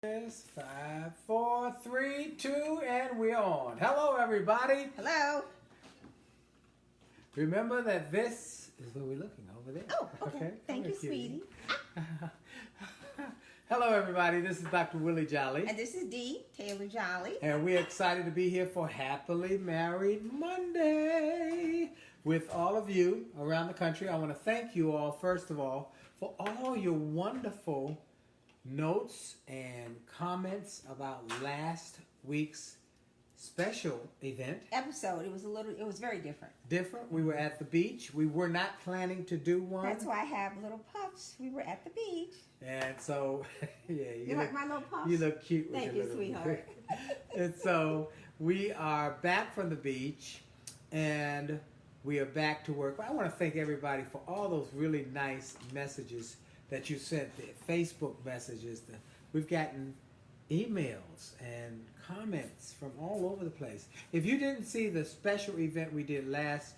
Yes, 5, 4, 3, 2, and we're on. Hello, everybody. Hello. Remember that this is where we're looking over there. Oh, okay. Thank you, sweetie. Hello, everybody. This is Dr. Willie Jolley. And this is Dee, Taylor Jolley. And we're excited to be here for Happily Married Monday with all of you around the country. I want to thank you all, first of all, for all your wonderful notes and comments about last week's special event. Episode. It was very different. Different. We were at the beach. We were not planning to do one. That's why I have little puffs. We were at the beach. And so, yeah. You like my little puffs? You look cute with Thank your you, little sweetheart. And so, we are back from the beach and we are back to work. But I want to thank everybody for all those really nice messages that you sent, the Facebook messages. We've gotten emails and comments from all over the place. If you didn't see the special event we did last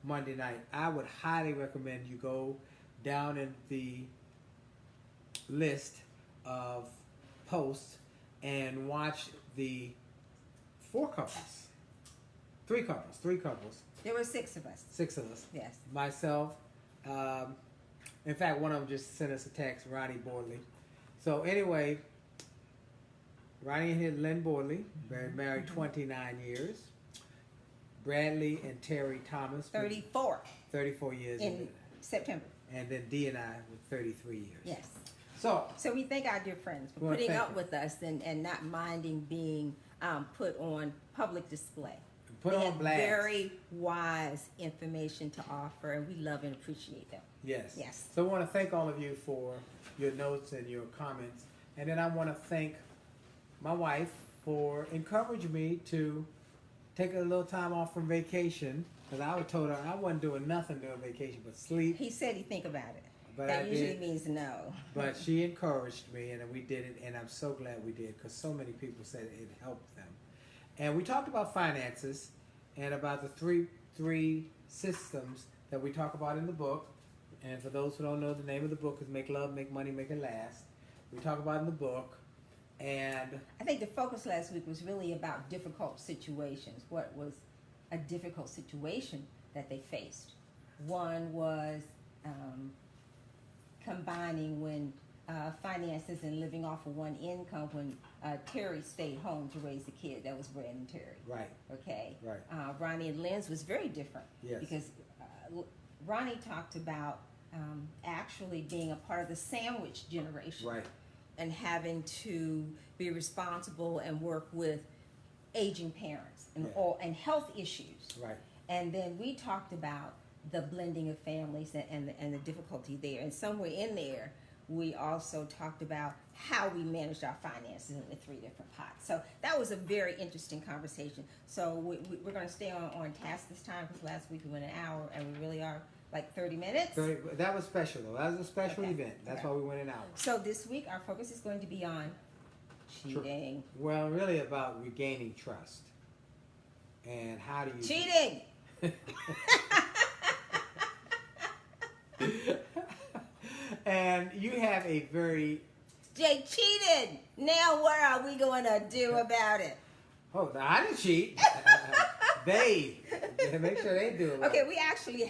Monday night, I would highly recommend you go down in the list of posts and watch the three couples. There were 6 of us. 6 of us. Yes. Myself. In fact, one of them just sent us a text, Ronnie Boardley. So anyway, Ronnie and Lynn Boardley, married 29 years. Bradley and Terry Thomas. 34. 34 years. In September. And then Dee and I with 33 years. Yes. So we thank our dear friends for putting up with us and not minding being put on public display. Put they on have blast. Very wise information to offer, and we love and appreciate them. Yes. Yes. So I want to thank all of you for your notes and your comments. And then I want to thank my wife for encouraging me to take a little time off from vacation. Because I was told her I wasn't doing nothing during vacation but sleep. He said he'd think about it. But that I usually did. means no. But she encouraged me, and we did it, and I'm so glad we did because so many people said it helped them. And we talked about finances and about the three systems that we talk about in the book. And for those who don't know, the name of the book is Make Love, Make Money, Make It Last. We talk about it in the book. And I think the focus last week was really about difficult situations. What was a difficult situation that they faced? One was combining when finances and living off of one income when Terry stayed home to raise the kid. That was Brad and Terry. Right. Okay. Right. Ronnie and Lynn's was very different. Yes. Because Ronnie talked about actually being a part of the sandwich generation. Right. And having to be responsible and work with aging parents and health issues. Right. And then we talked about the blending of families and the difficulty there. And somewhere in there, we also talked about how we managed our finances in the 3 different pots. So that was a very interesting conversation. So we're going to stay on task this time because last week we went an hour and we really are like 30 minutes. That was special, though. That was a special event. That's okay. why we went an hour. So this week our focus is going to be on cheating. Well, really about regaining trust. And how do you... Cheating! And you have a very... Jay cheated! Now what are we going to do about it? Oh, no, I didn't cheat. They make sure they do it. Right. Okay, we actually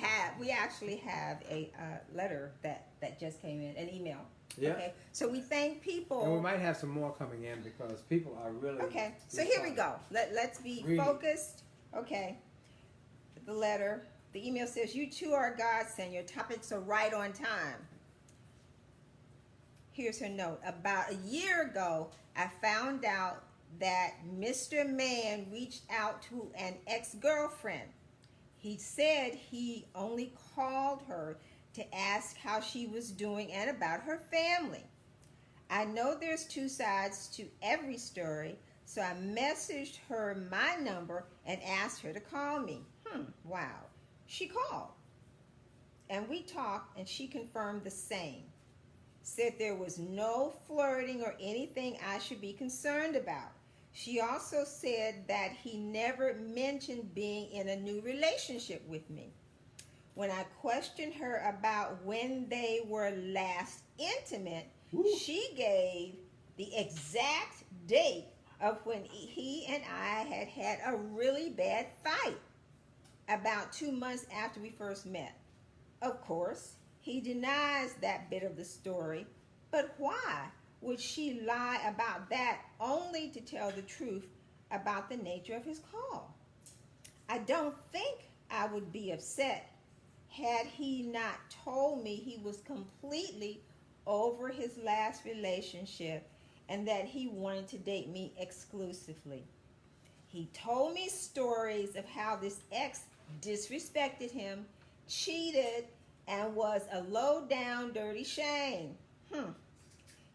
have a letter that just came in, an email. Yeah. Okay, so we thank people. And we might have some more coming in because people are really... Okay, so here we go. Let's be focused. Okay, the letter, the email says, "You two are a godsend. Your topics are right on time." Here's her note. "About a year ago, I found out that Mr. Man reached out to an ex-girlfriend. He said he only called her to ask how she was doing and about her family. I know there's 2 sides to every story, so I messaged her my number and asked her to call me. Wow. She called. And we talked, and she confirmed the same. Said there was no flirting or anything I should be concerned about. She also said that he never mentioned being in a new relationship with me. When I questioned her about when they were last intimate, she gave the exact date of when he and I had a really bad fight about 2 months after we first met. Of course, he denies that bit of the story, but why would she lie about that only to tell the truth about the nature of his call? I don't think I would be upset had he not told me he was completely over his last relationship and that he wanted to date me exclusively. He told me stories of how this ex disrespected him, cheated, and was a low-down dirty shame.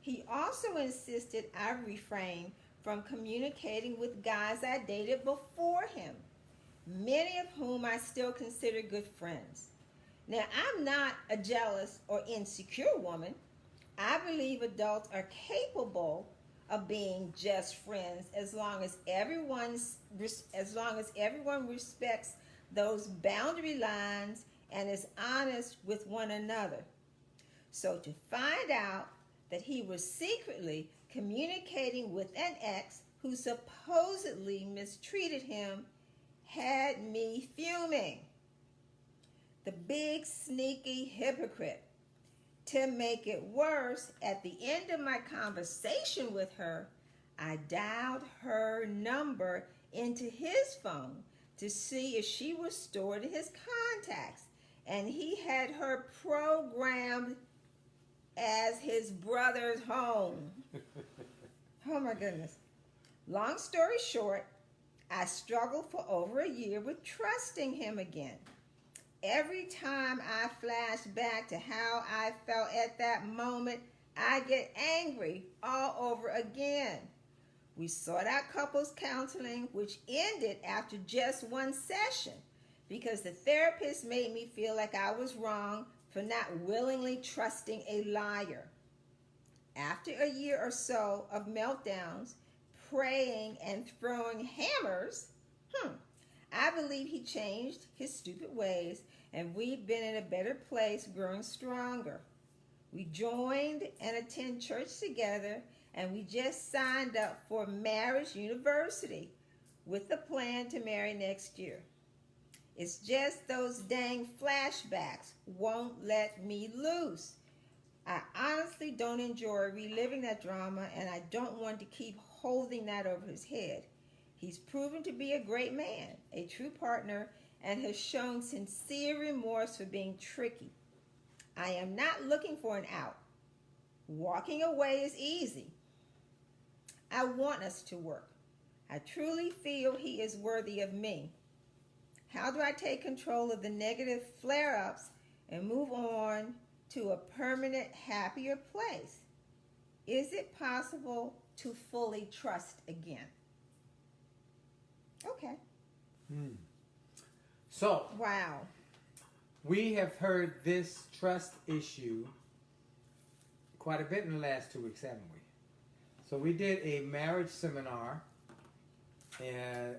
He also insisted I refrain from communicating with guys I dated before him, many of whom I still consider good friends. Now, I'm not a jealous or insecure woman. I believe adults are capable of being just friends as long as everyone respects those boundary lines and is honest with one another. So to find out that he was secretly communicating with an ex who supposedly mistreated him had me fuming. The big sneaky hypocrite. To make it worse, at the end of my conversation with her, I dialed her number into his phone to see if she was stored in his contacts, and he had her programmed as his brother's home. Oh my goodness. Long story short, I struggled for over a year with trusting him again. Every time I flash back to how I felt at that moment, I get angry all over again. We sought out couples counseling, which ended after just one session because the therapist made me feel like I was wrong for not willingly trusting a liar. After a year or so of meltdowns, praying, and throwing hammers, I believe he changed his stupid ways, and we've been in a better place, growing stronger. We joined and attend church together, and we just signed up for Marriage University with the plan to marry next year. It's just those dang flashbacks won't let me loose. I honestly don't enjoy reliving that drama, and I don't want to keep holding that over his head. He's proven to be a great man, a true partner, and has shown sincere remorse for being tricky. I am not looking for an out. Walking away is easy. I want us to work. I truly feel he is worthy of me. How do I take control of the negative flare-ups and move on to a permanent, happier place? Is it possible to fully trust again? Okay. So, wow. We have heard this trust issue quite a bit in the last 2 weeks, haven't we? So we did a marriage seminar, and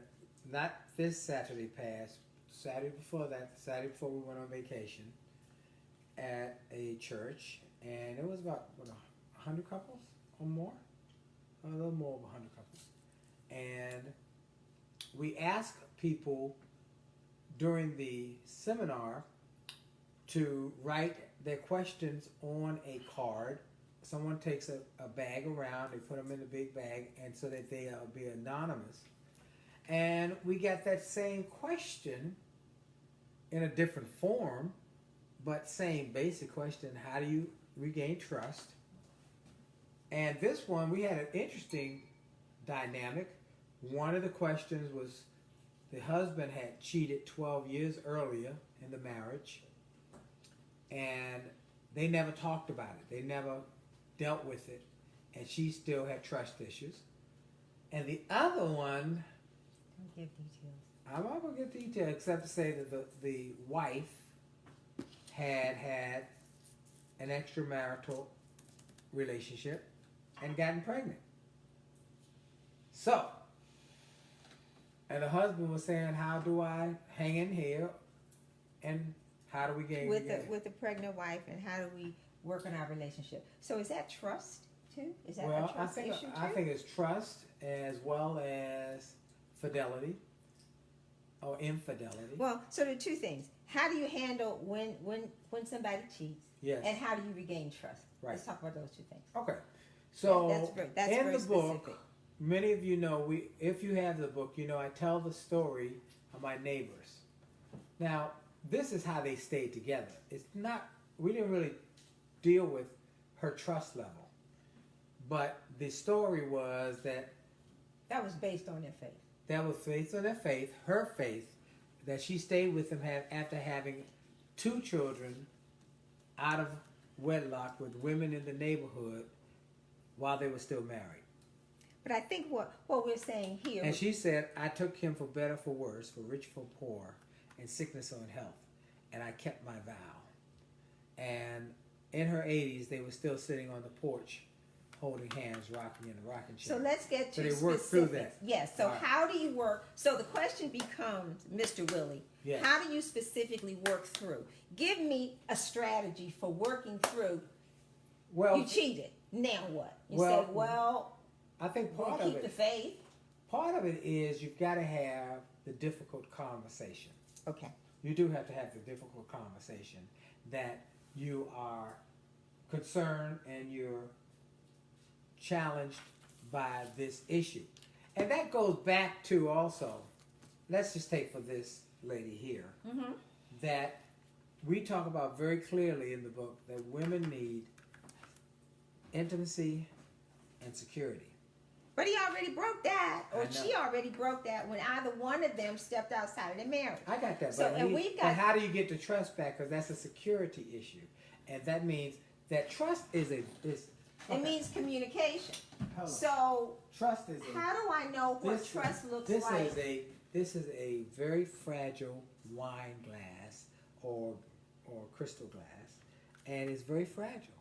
not this Saturday past, Saturday before that, Saturday before we went on vacation, at a church, and it was about 100 couples or more, a little more of 100 couples, and we asked people during the seminar to write their questions on a card. Someone takes a bag around, they put them in a big bag, and so that they'll be anonymous. And we got that same question in a different form, but same basic question: how do you regain trust? And this one, we had an interesting dynamic. One of the questions was the husband had cheated 12 years earlier in the marriage, and they never talked about it. They never dealt with it, and she still had trust issues. And the other one, don't give details. I'm not going to give details except to say that the wife had an extramarital relationship and gotten pregnant. So, and the husband was saying, how do I hang in here, and how do we gain with the pregnant wife, and how do we work on our relationship? So is that trust too? Is that a Well, trust issue too? I think it's trust as well as fidelity or infidelity. Well, so there are two things. How do you handle when somebody cheats? Yes. And how do you regain trust? Right. Let's talk about those two things. Okay. So that's in very the book, specific. many of you know, if you have the book, you know I tell the story of my neighbors. Now, this is how they stayed together. It's not, we didn't really deal with her trust level. But the story was that was based on their faith. that was based on their faith, her faith, that she stayed with him after having 2 children out of wedlock with women in the neighborhood while they were still married. But I think what we're saying here... And she said, I took him for better, for worse, for rich, for poor, in sickness or in health. And I kept my vow. And in her 80s, they were still sitting on the porch, holding hands, rocking in the rocking chair. So let's get to So they specifics. worked through that. Yes, so Right. how do you work? So the question becomes, Mr. Willie, Yes. how do you specifically work through? Give me a strategy for working through. Well, You cheated. Now what? You Well, say, well, I think we'll part of keep the it, faith. part of it is you've got to have the difficult conversation. Okay. You do have to have the difficult conversation that you are concerned and you're challenged by this issue. And that goes back to also, let's just take for this lady here, Mm-hmm. that we talk about very clearly in the book that women need intimacy and security. But he already broke that, or I know. she already broke that when either one of them stepped outside of their marriage. I got that, So, but, and we've got- but how do you get the trust back? Because that's a security issue, and that means that trust is It means communication. Hold on. So Trust is how do I know what this- trust looks this like? This is a very fragile wine glass or crystal glass, and it's very fragile.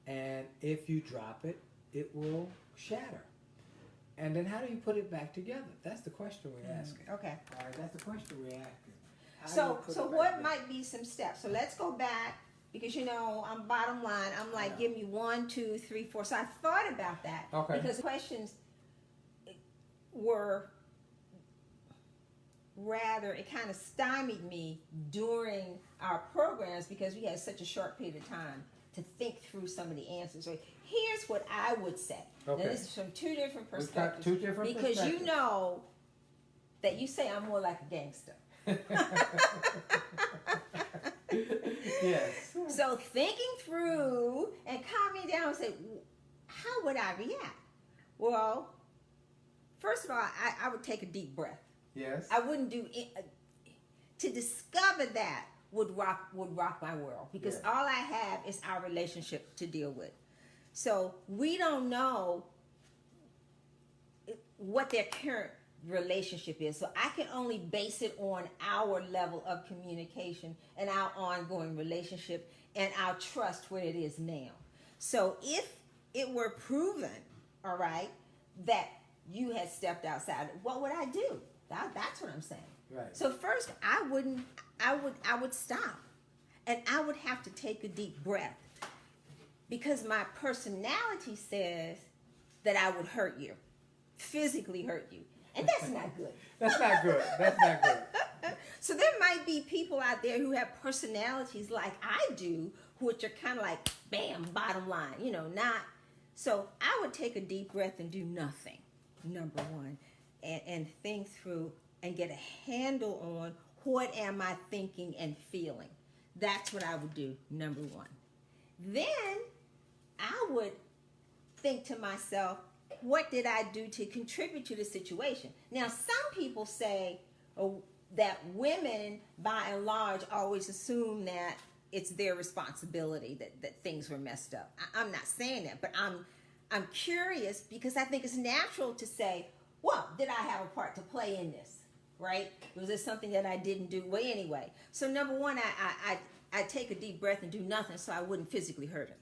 And if you drop it, it will shatter. And then how do you put it back together? That's the question we're asking. Okay. All right, that's the question we're asking. How do So you put so it back what together? might be some steps? So let's go back because I'm bottom line. I'm like, Yeah. give me 1, 2, 3, 4. So I thought about that Okay. because questions were rather, it kind of stymied me during our programs because we had such a short period of time to think through some of the answers. So here's what I would say. Okay. Now this is from 2 different We've got perspectives. 2 different because perspectives. you know that you say I'm more like a gangster. Yes. So thinking through and calming down and say, how would I react? Well, first of all, I would take a deep breath. Yes. I wouldn't do it. To discover that would rock my world because Yeah. all I have is our relationship to deal with. So we don't know what their current relationship is. So I can only base it on our level of communication and our ongoing relationship and our trust where it is now. So if it were proven, all right, that you had stepped outside, what would I do? That's what I'm saying. Right. So first I would stop and I would have to take a deep breath because my personality says that I would hurt you, physically hurt you. And that's not good. That's not good. That's not good. So there might be people out there who have personalities like I do, which are kind of like, bam, bottom line, not. So I would take a deep breath and do nothing, number one, and think through and get a handle on what am I thinking and feeling. That's what I would do, number one. Then I would think to myself, what did I do to contribute to the situation? Now, some people say that women, by and large, always assume that it's their responsibility that things were messed up. I'm not saying that, but I'm curious because I think it's natural to say, well, did I have a part to play in this, right? Was there something that I didn't do? Well, anyway. So number one, I take a deep breath and do nothing so I wouldn't physically hurt him.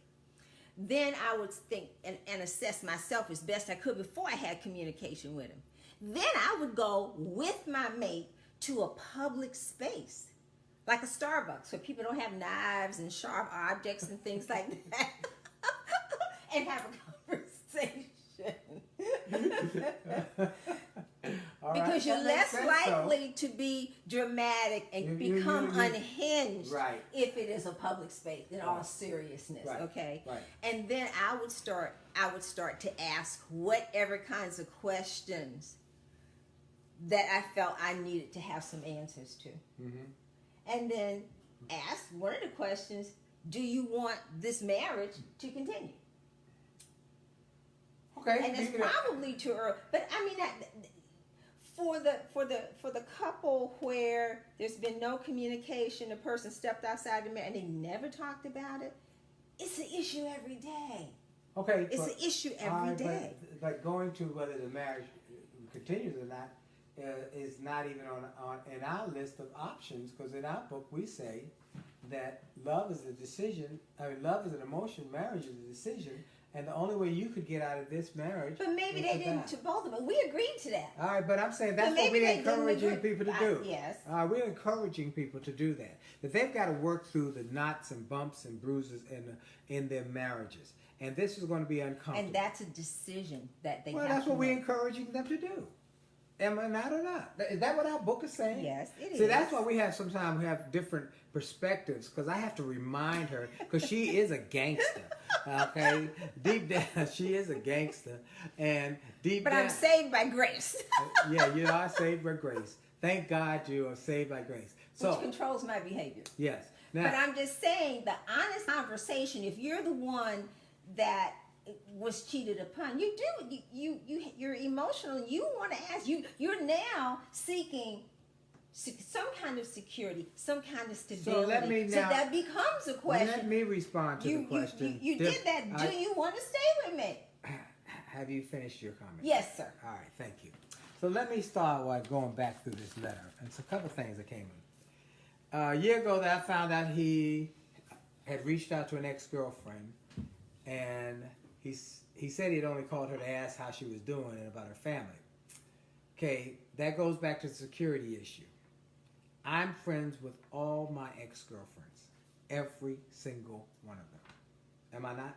Then I would think and assess myself as best I could before I had communication with him. Then I would go with my mate to a public space, like a Starbucks, where people don't have knives and sharp objects and things like that, and have a All because right, you're that makes less sense, likely to be dramatic and become unhinged right. if it is a public space in all Right. seriousness. Right. Okay. Right. And then I would start to ask whatever kinds of questions that I felt I needed to have some answers to. And then ask one of the questions: do you want this marriage to continue? Okay. And it's probably too early, but I mean, for the couple where there's been no communication, the person stepped outside the marriage and they never talked about it. It's an issue every day. Okay. It's an issue every day. But going to whether the marriage continues or not is not even on in our list of options, because in our book we say that love is a decision. I mean, love is an emotion. Marriage is a decision. And the only way you could get out of this marriage. But maybe they didn't, to both of them. We agreed to that. All right, but I'm saying that's what we're encouraging people to do. Yes. We're encouraging people to do that. That they've got to work through the knots and bumps and bruises in their marriages. And this is going to be uncomfortable. And that's a decision that they have to make. Well, that's what we're encouraging them to do. Am I not or not? Is that what our book is saying? Yes, it is. See, that's why we have different perspectives, because I have to remind her, because she is a gangster. Okay? Deep down, she is a gangster. And deep down. But I'm saved by grace. Yeah, you are saved by grace. Thank God you are saved by grace. So, which controls my behavior. Yes. Now, but I'm just saying, the honest conversation, if you're the one that was cheated upon, you're emotional, you want to ask, you're now seeking some kind of security, some kind of stability. So that becomes a question. Let me respond to the question. You did that. Do you want to stay with me? Have you finished your comment? Yes, sir. All right, thank you. So let me start by going back through this letter. And it's a couple things that came in. A year ago that I found out he had reached out to an ex-girlfriend, and he said he'd only called her to ask how she was doing and about her family. Okay, that goes back to the security issue. I'm friends with all my ex-girlfriends. Every single one of them. Am I not?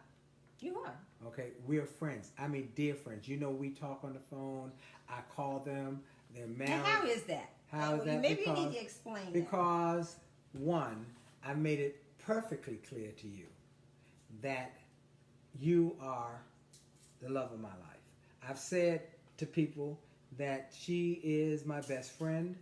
You are. Okay, we're friends. I mean, dear friends. You know, we talk on the phone. I call them. They're married. And how is that? How is that? Maybe you need to explain because, one, I made it perfectly clear to you that you are the love of my life. I've said to people that she is my best friend.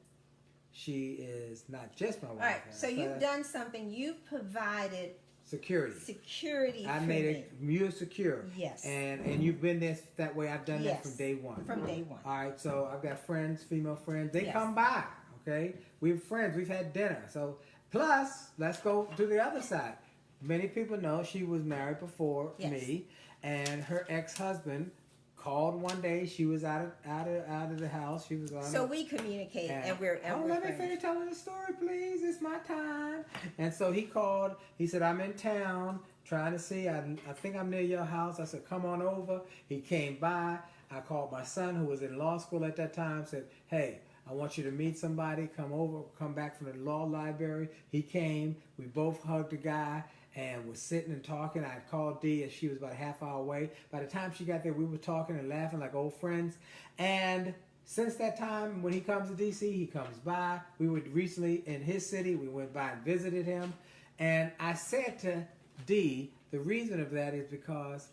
She is not just my wife. All right, so you've done something. You've provided security. I made it you're secure. Yes. And you've been there that way. I've done that from day one. From day one. All right, so I've got friends, female friends. They come by, okay? We're friends. We've had dinner. So, plus, let's go to the other side. Many people know she was married before me, and her ex-husband called one day. She was out of the house. She was on. So we communicate, and we're let me finish telling the story, please. It's my time. And so he called. He said, "I'm in town, trying to see. I think I'm near your house." I said, "Come on over." He came by. I called my son, who was in law school at that time. Said, "Hey, I want you to meet somebody. Come over. Come back from the law library." He came. We both hugged the guy. And was sitting and talking. I called Dee, and she was about a half hour away. By the time she got there, we were talking and laughing like old friends. And since that time, when he comes to D.C., he comes by. We were recently in his city. We went by and visited him. And I said to Dee, the reason of that is because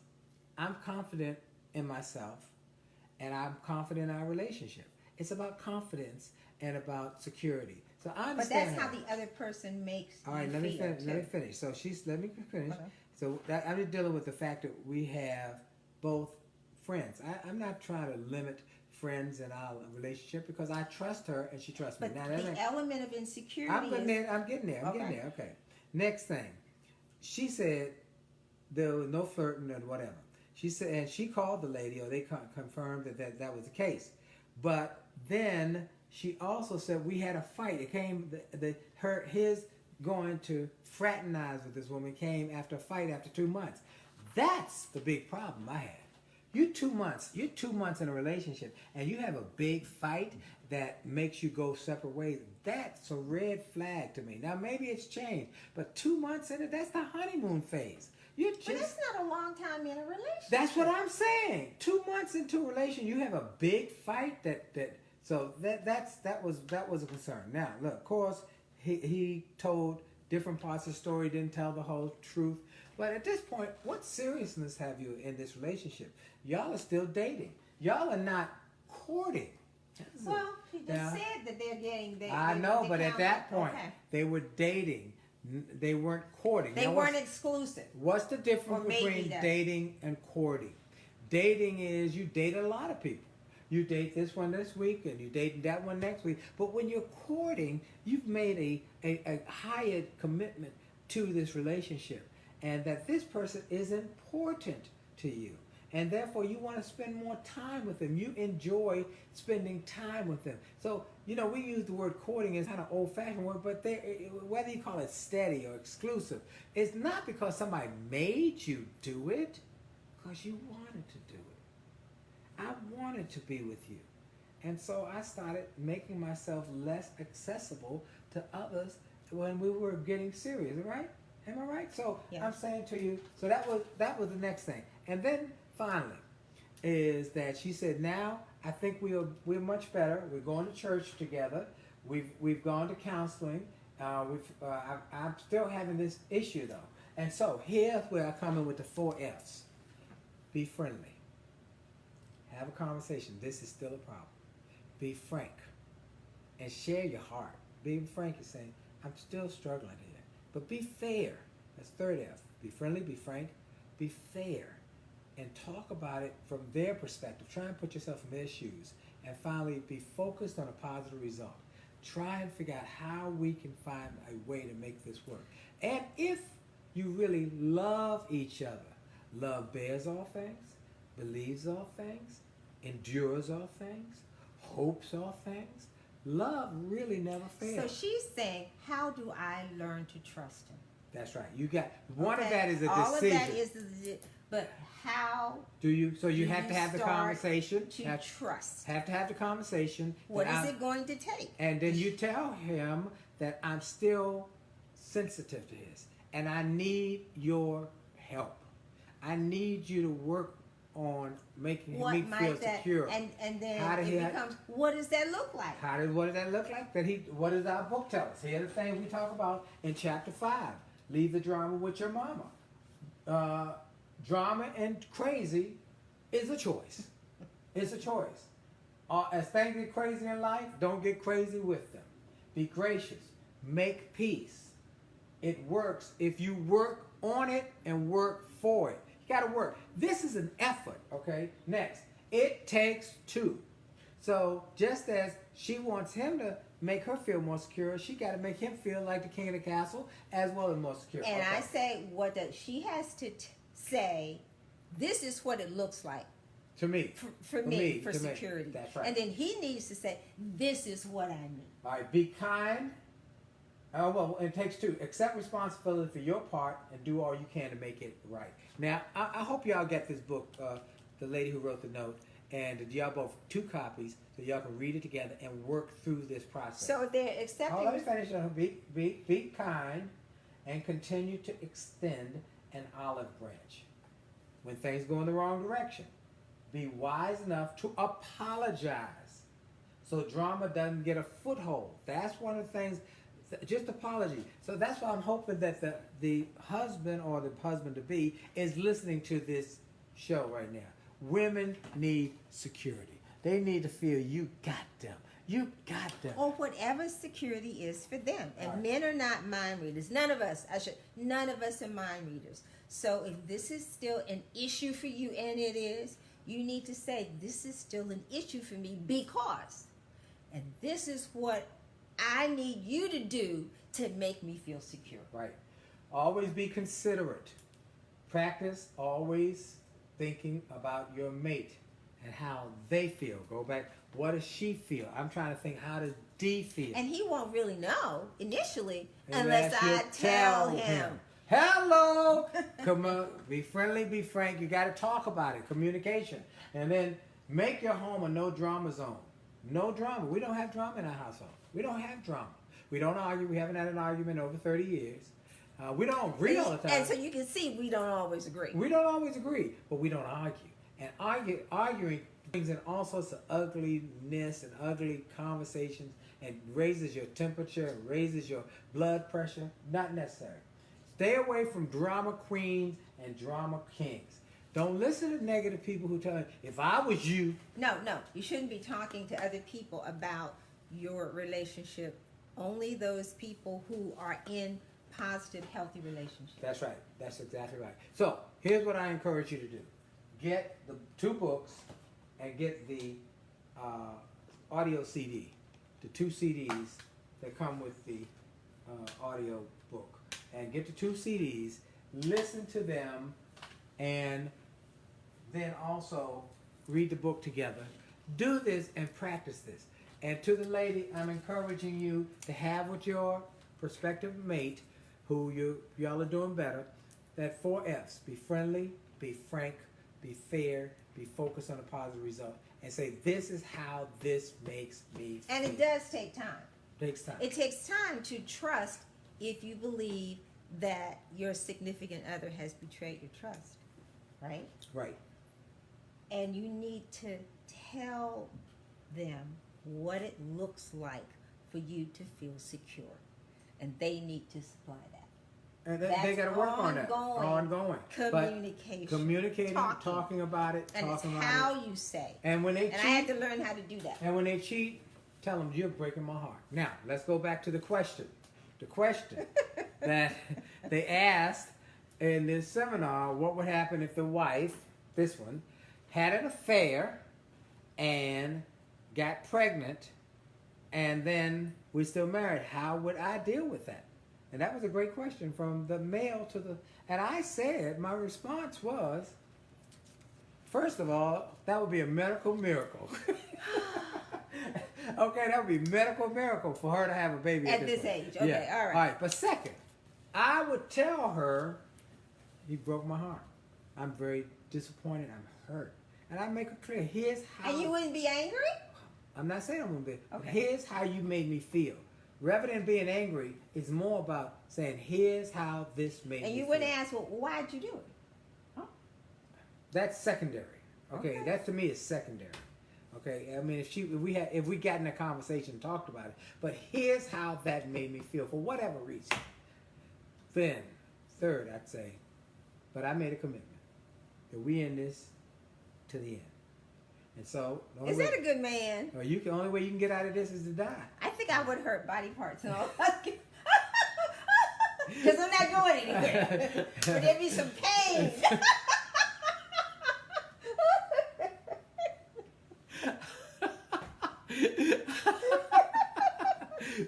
I'm confident in myself, and I'm confident in our relationship. It's about confidence and about security. So I understand. But that's how the other person makes. All right, let me finish. So let me finish. Okay. So I'm just dealing with the fact that we have both friends. I'm not trying to limit friends in our relationship because I trust her and she trusts me. But now, the element of insecurity. I'm getting there. Okay. Next thing, she said there was no flirting and whatever. She said, and she called the lady, or they confirmed that was the case. But then she also said we had a fight. It came his going to fraternize with this woman came after a fight after 2 months. That's the big problem I had. You're 2 months in a relationship, and you have a big fight that makes you go separate ways. That's a red flag to me. Now maybe it's changed, but 2 months in it, that's the honeymoon phase. You But just. it's not a long time in a relationship. That's what I'm saying. 2 months into a relation, you have a big fight. So that was a concern. Now, look, of course, he told different parts of the story, didn't tell the whole truth. But at this point, what seriousness have you in this relationship? Y'all are still dating. Y'all are not courting. Well, she just Now, said that they're getting. I know, but at that point, they were dating. They weren't courting. They Now, weren't exclusive. What's the difference Or maybe between that. dating and courting? Dating is you date a lot of people. You date this one this week and you date that one next week. But when you're courting, you've made a higher commitment to this relationship. And that this person is important to you. And therefore, you want to spend more time with them. You enjoy spending time with them. So, we use the word courting as kind of old-fashioned word, but whether you call it steady or exclusive, it's not because somebody made you do it, because you wanted to do it. I wanted to be with you. And so I started making myself less accessible to others when we were getting serious, right? Am I right? So Yeah. I'm saying to you, so that was the next thing. And then finally, is that she said, now I think we're much better. We're going to church together. We've gone to counseling. I'm still having this issue though. And so here's where I come in with the 4 F's. Be friendly. Have a conversation. This is still a problem. Be frank. And share your heart. Being frank is saying, I'm still struggling here. But be fair. That's 3rd F. Be friendly, be frank, be fair. And talk about it from their perspective. Try and put yourself in their shoes. And finally, be focused on a positive result. Try and figure out how we can find a way to make this work. And if you really love each other, love bears all things, believes all things, endures all things, hopes all things. Love really never fails. So she's saying, how do I learn to trust him? That's right. You got one of that is a decision. All of that is, but how do you? So you have to have the start conversation. to trust? Have to have the conversation. What is it going to take? And then you tell him that I'm still sensitive to his, and I need your help. I need you to work on making me feel secure. And then it becomes, what does that look like? What does that look like? What does our book tell us? Here's the thing we talk about in chapter 5. Leave the drama with your mama. Drama and crazy is a choice. It's a choice. As things get crazy in life, don't get crazy with them. Be gracious. Make peace. It works if you work on it and work for it. You got to work. This is an effort, okay? Next, it takes 2. So just as she wants him to make her feel more secure, she got to make him feel like the king of the castle as well as more secure. And okay. I say, she has to say, this is what it looks like. To me. For me, for security. Me. That's right. And then he needs to say, this is what I need. All right, be kind. Well, it takes 2. Accept responsibility for your part and do all you can to make it right. Now, I hope y'all get this book, The Lady Who Wrote the Note, and y'all both 2 copies so y'all can read it together and work through this process. So they're accepting. Let me finish. Be kind and continue to extend an olive branch when things go in the wrong direction. Be wise enough to apologize so drama doesn't get a foothold. That's one of the things. Just apology. So that's why I'm hoping that the husband or the husband-to-be is listening to this show right now. Women need security. They need to feel you got them. You got them. Or whatever security is for them. And right. Men are not mind readers. None of us are mind readers. So if this is still an issue for you, and it is, you need to say, this is still an issue for me because, and this is what I need you to do to make me feel secure. Right. Always be considerate. Practice always thinking about your mate and how they feel. Go back. What does she feel? I'm trying to think, how does Dee feel? And he won't really know initially unless I tell him. Hello. Come on. Be friendly, be frank. You got to talk about it. Communication. And then make your home a no drama zone. No drama. We don't have drama in our household. We don't have drama. We don't argue. We haven't had an argument in over 30 years. We don't agree all the time. And so you can see we don't always agree. We don't always agree, but we don't argue. And arguing brings in all sorts of ugliness and ugly conversations and raises your temperature and raises your blood pressure. Not necessary. Stay away from drama queens and drama kings. Don't listen to negative people who tell you, if I was you. No, you shouldn't be talking to other people about your relationship. Only those people who are in positive, healthy relationships. That's right. That's exactly right. So here's what I encourage you to do. Get the 2 books and get the audio CD, the 2 CDs that come with the audio book. And get the 2 CDs, listen to them, and then also read the book together. Do this and practice this. And to the lady, I'm encouraging you to have with your prospective mate, who y'all are doing better, that 4 F's. Be friendly, be frank, be fair, be focused on a positive result, and say, this is how this makes me feel. And it does take time. It takes time. It takes time to trust if you believe that your significant other has betrayed your trust, right? Right. And you need to tell them what it looks like for you to feel secure. And they need to supply that. And they got to work on that. Ongoing. Communication. But communicating, talking about it, and talking it's about how it. you say. And when they cheat, I had to learn how to do that. And when they cheat, tell them, you're breaking my heart. Now, let's go back to the question. The question that they asked in this seminar, what would happen if the wife, this one, had an affair and got pregnant, and then we're still married? How would I deal with that? And that was a great question from the male to the... And I said, my response was, first of all, that would be a medical miracle. Okay, that would be a medical miracle for her to have a baby at this age. Okay, yeah. all right. All right, but second, I would tell her, you broke my heart. I'm very disappointed. I'm hurt. And I make it clear, here's how... And you wouldn't be angry? I'm not saying I'm going to be. Okay. Here's how you made me feel. Rather than being angry, it's more about saying, here's how this made me feel. And you wouldn't ask, well, why'd you do it? Huh? That's secondary. Okay, that to me is secondary. Okay, I mean, if we got in a conversation and talked about it, but here's how that made me feel for whatever reason. Then, third, I'd say, but I made a commitment that we end this to the end. And so, is that a good man? Or the only way you can get out of this is to die. I think I would hurt body parts and all. Because I'm not going anywhere. But there'd be some pain.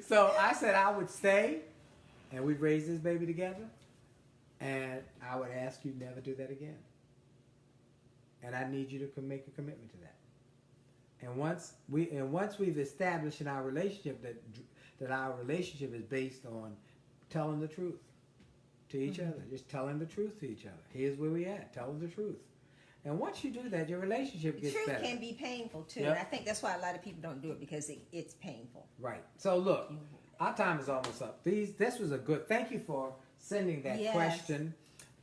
So I said I would stay, and we'd raise this baby together, and I would ask you never do that again. And I need you to make a commitment to that. And once we've established in our relationship that our relationship is based on telling the truth to each other, just telling the truth to each other. Here's where we at. Tell them the truth. And once you do that, your relationship gets better. Truth can be painful too. Yep. And I think that's why a lot of people don't do it, because it's painful. Right. So look, our time is almost up. This was a good. Thank you for sending that question,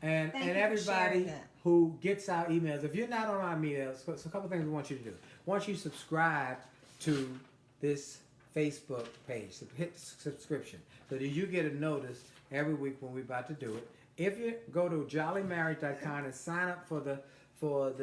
and everybody who gets our emails. If you're not on our emails, so a couple things we want you to do. Once you subscribe to this Facebook page, so hit subscription so that you get a notice every week when we're about to do it. If you go to jollymarriage.com and sign up for the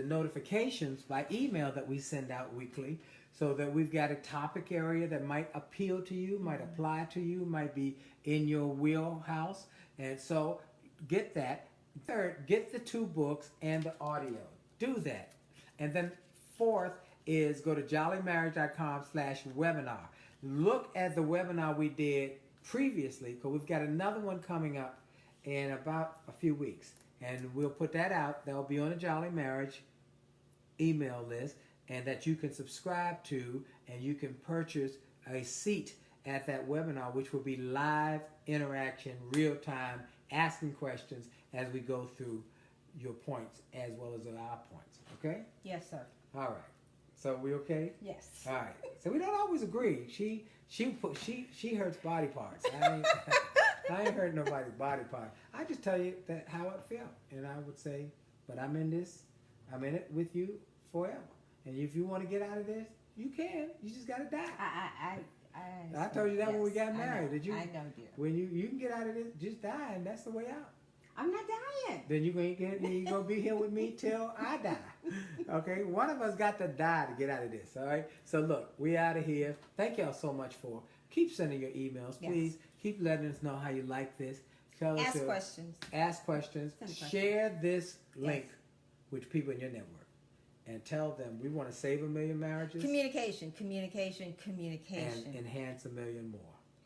notifications by email that we send out weekly, so that we've got a topic area that might appeal to you, might apply to you, might be in your wheelhouse. And so get that. Third, get the 2 books and the audio. Do that. And then fourth is go to jollymarriage.com/webinar. Look at the webinar we did previously, because we've got another one coming up in about a few weeks. And we'll put that out. That'll be on the Jolly Marriage email list, and that you can subscribe to, and you can purchase a seat at that webinar, which will be live interaction, real time, asking questions as we go through your points as well as our points. Okay? Yes, sir. All right. So we okay? Yes. All right. So we don't always agree. She hurts body parts. I mean, I ain't hurt nobody's body part. I just tell you that how it felt, and I would say, but I'm in this. I'm in it with you forever. And if you want to get out of this, you can. You just gotta die. I told you that when we got married. Did you? I know, dear. When you can get out of this, just die, and that's the way out. I'm not dying. Then you gonna be here with me till I die. Okay, one of us got to die to get out of this. All right. So look, we out of here. Thank y'all so much for keep sending your emails. Please keep letting us know how you like this. Tell us Ask questions. Ask questions. Share this link with people in your network. And tell them we want to save 1 million marriages. Communication. And enhance 1 million more.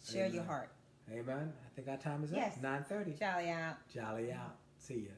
Share your heart. Amen. I think our time is up. Yes. 9:30. Jolley out. Jolley out. See ya.